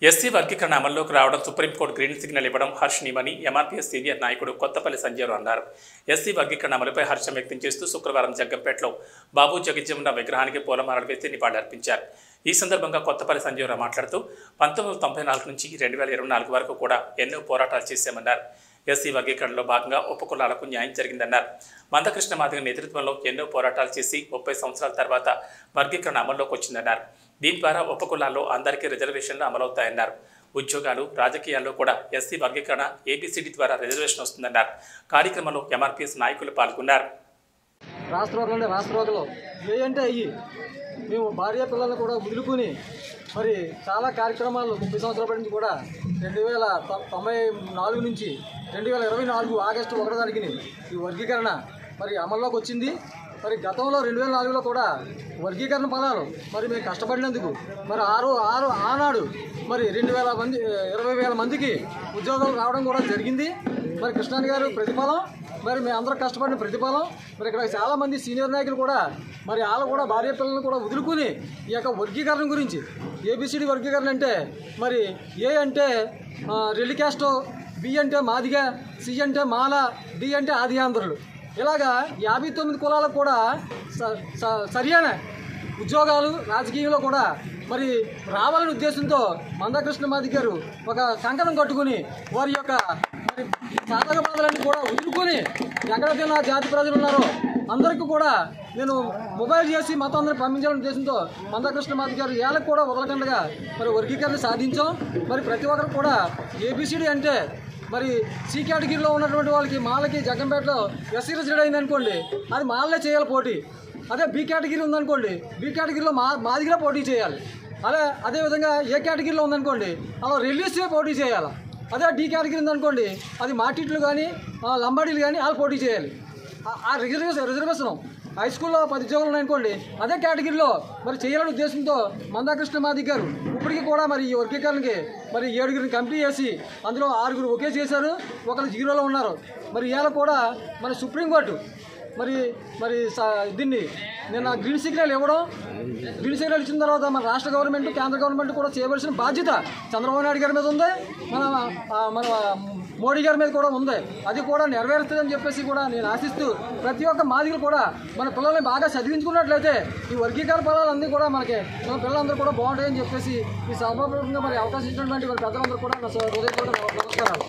SC వర్గీకరణ అమల్లోకి రావడం సుప్రీంకోర్టు గ్రీన్ సిగ్నల్ ఇవ్వడం హర్షణీయమని ఎంఆర్పీఎస్ సీనియర్ నాయకుడు కొత్తపల్లి సంజయరావు అన్నారు. ఎస్సీ వర్గీకరణ అమలుపై హర్షం వ్యక్తం చేస్తూ శుక్రవారం జగ్గంపేటలో బాబు జగజ్జీవన్ విగ్రహానికి పూలమాలలు వేసి నివాళులర్పించారు. ఈ సందర్భంగా కొత్తపల్లి సంజయరావు మాట్లాడుతూ 1994 నుంచి 2024 వరకు కూడా ఎన్నో పోరాటాలు చేశామన్నారు. ఎస్సీ వర్గీకరణలో భాగంగా ఉపకులాలకు న్యాయం జరిగిందన్నారు. మందకృష్ణ మాదిగ నేతృత్వంలో ఎన్నో పోరాటాలు చేసి 30 సంవత్సరాల తర్వాత వర్గీకరణ అమల్లోకి వచ్చిందన్నారు. దీని ద్వారా ఉపకులాల్లో అందరికీ రిజర్వేషన్లు అమలవుతాయన్నారు. ఉద్యోగాలు, రాజకీయాల్లో కూడా ఎస్సీ వర్గీకరణ ఏబిసిడి ద్వారా రిజర్వేషన్ వస్తుందన్నారు. కార్యక్రమంలో ఎంఆర్పీఎస్ నాయకులు పాల్గొన్నారు. రాష్ట్రవాదులు ఏ అంటే అయ్యి మేము భార్య పిల్లలను కూడా వదులుకుని మరి చాలా కార్యక్రమాలు 30 సంవత్సరాల నుంచి కూడా 1994 నుంచి 2024 ఆగస్టు 1వ తారీఖుని ఈ వర్గీకరణ మరి అమల్లోకి వచ్చింది. మరి గతంలో 2004లో కూడా వర్గీకరణ ఫలాలు మరి మేము కష్టపడినందుకు మరి ఆనాడు మరి 20,000 మందికి ఉద్యోగాలు రావడం కూడా జరిగింది. మరి కృష్ణాని గారు ప్రతిఫలం, మరి మేము అందరం కష్టపడిన ప్రతిఫలం. మరి ఇక్కడ చాలామంది సీనియర్ నాయకులు కూడా మరి వాళ్ళు కూడా భార్య పిల్లలను కూడా వదులుకుని ఈ యొక్క వర్గీకరణ గురించి ఏబిసిడి వర్గీకరణ అంటే మరి ఏ అంటే రెల్లి క్యాస్టో, బి అంటే మాదిగ, సి అంటే మాల, డి అంటే ఆది ఆంధ్రులు, ఇలాగా 59 కులాలకు కూడా సరియైన ఉద్యోగాలు రాజకీయంలో కూడా మరి రావాలనే ఉద్దేశంతో మందకృష్ణ మాదిగ గారు ఒక కంకణం కట్టుకుని వారి యొక్క మరి సాధక బాధలన్నీ కూడా వదులుకొని ఎక్కడైతే నా జాతి ప్రజలు ఉన్నారో అందరికీ కూడా నేను మొబైల్ చేసి మొత్తం అందరికీ పంపించాలనే ఉద్దేశంతో మందకృష్ణ మాదిగ గారు ఏళ్ళకు కూడా వదలకుండా మరి వర్గీకరణ సాధించాం. మరి ప్రతి ఒక్కరు కూడా ఏబిసిడి అంటే మరి సి కేటగిరీలో ఉన్నటువంటి వాళ్ళకి మాలకి జగ్గంపేటలో ఎస్సీ రిజర్వ్డ్ అయిందనుకోండి, అది మాలనే చేయాలి పోటీ. అదే బి కేటగిరీ ఉందనుకోండి, బి కేటగిరీలో మాదిగా పోటీ చేయాలి. అదేవిధంగా ఏ కేటగిరీలో ఉందనుకోండి అలా రిలీజ్గా పోటీ చేయాలి. అదే డి కేటగిరీ ఉందనుకోండి అది మాటిట్లు కానీ లంబాడీలు కానీ వాళ్ళు పోటీ చేయాలి. ఆ రిజర్వేషన్ హై స్కూల్లో 10 ఉద్యోగాలు ఉన్నాయనుకోండి అదే కేటగిరీలో మరి చేయాలనే ఉద్దేశంతో మందకృష్ణ మాదిగ గారు ఇప్పటికీ కూడా మరి ఈ వర్గీకరణకి మరి 7గురిని కంపెనీ చేసి అందులో 6గురు ఒకే చేశారు, ఒకరు జీరోలో ఉన్నారు. మరి ఇవాళ కూడా మన సుప్రీంకోర్టు మరి దీన్ని నిన్న గ్రీన్ సిగ్నల్ ఇవ్వడం, గ్రీన్ సిగ్నల్ ఇచ్చిన తర్వాత మన రాష్ట్ర గవర్నమెంట్, కేంద్ర గవర్నమెంట్ కూడా చేయవలసిన బాధ్యత చంద్రబాబు నాయుడు గారి మీద ఉంది, మన మోడీ గారి మీద కూడా ఉంది. అది కూడా నెరవేరుస్తుందని చెప్పేసి కూడా నేను ఆశిస్తూ ప్రతి ఒక్క మాదిగలు కూడా మన పిల్లల్ని బాగా చదివించుకున్నట్లయితే ఈ వర్గీకరణ ఫలాలన్నీ కూడా మన పిల్లలందరూ కూడా బాగుంటాయని చెప్పేసి ఈ సభాపూర్వకంగా మరి అవకాశం ఇచ్చినటువంటి పెద్దలందరూ కూడా నా హృదయపూర్వక నమస్కారాలు.